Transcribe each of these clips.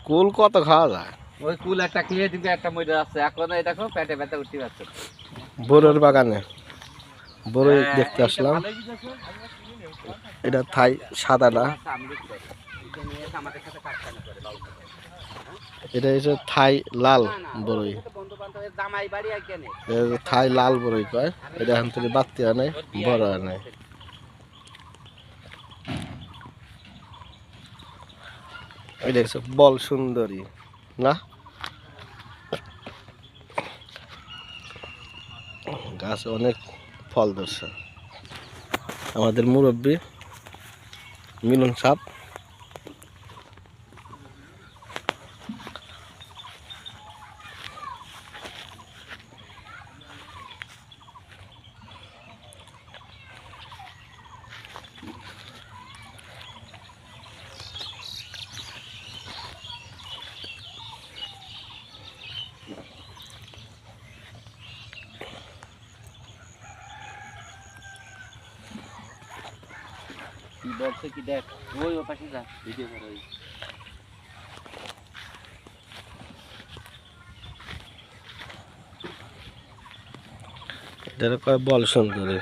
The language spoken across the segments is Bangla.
কুল কত খাওয়া যায়? ওই কুল একটা খেয়ে দিবে, একটা মরে যাচ্ছে এখন। এই দেখো পেটে ব্যথা উঠতে পারছে। বড়ের বাগানে বড়ই দেখতে আসলাম। এটা থাই সাদাটা, এটা হচ্ছে থাই লাল বড়ই। থাই লাল বড়ই কয়। এটা এখন থেকে বাড়তি আনে, বড় আনে। এটা হচ্ছে বল সুন্দরী না, গাছে অনেক ফল ধরছে। আমাদের মুরব্বী মিলন সাপ। বলছে কি দেখ, ওই ও পাশে যা, ভিডিও করো। এটা কয় বল সুন্দরী,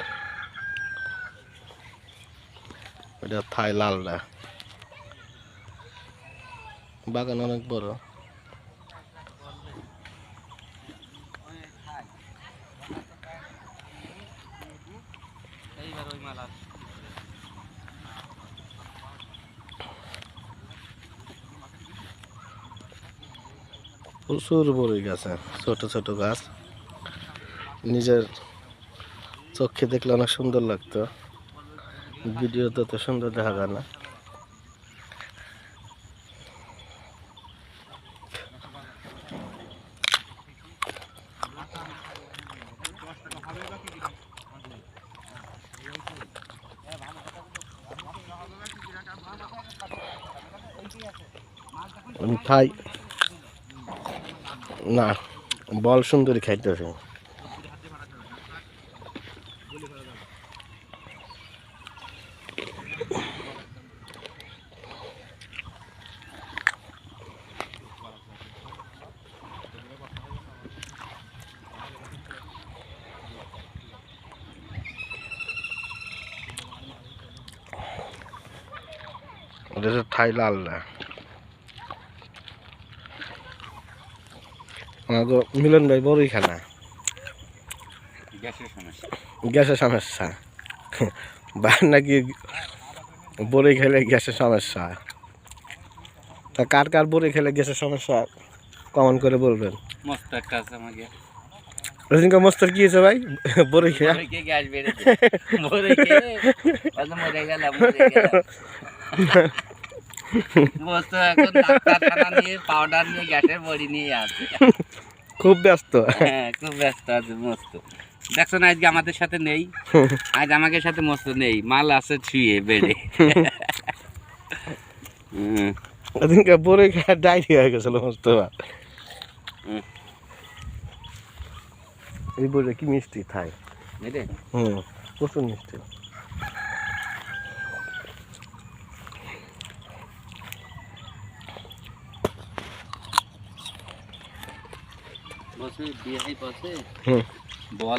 এটা থাই লালটা। বাগান অনেক বড়। এইবার ওই মালা প্রচুর বড়ই গাছ, ছোট ছোট গাছ। নিজের চোখে দেখলে অনেক সুন্দর লাগতো, ভিডিওতে তো সুন্দর দেখা যায় না। খাই না, বল সুন্দরী খাইতেছে। এটা হচ্ছে থাই লালটা। আমাকে মিলন ভাই বড়ই খানা, গ্যাসের সমস্যা। বাইর নাকি বড়ই খেলে গ্যাসের সমস্যা। তা কার কার বড়ই খেলে গ্যাসের সমস্যা কমন করে বলবেন। মস্ত একটা আছে আমাকে। রজনীকা মস্তর কি হয়েছে ভাই? বড়ই খেয়ে গ্যাস বেড়েছে, মরে খেয়ে মরে গেলাম, মরে গেলাম। মস্ত এখন ডাক্তারখানা নিয়ে পাউডার নিয়ে গ্যাসের বড়ি নিয়ে আসে। খুব ব্যস্ত। হ্যাঁ, খুব ব্যস্ত আছে মস্ত। দেখছো না আজকে আমাদের সাথে নেই, আজ আমাদের সাথে মস্ত নেই, মাল আছে ছুঁয়ে বেড়ে। রজনীকা বড়ই খেয়ে ডায়রিয়া হয়ে গেছিল মস্ত। এই বড়ি কি মিষ্টি থাই। প্রচুর মিষ্টি। বসে বিয়ে বসে হুম। বল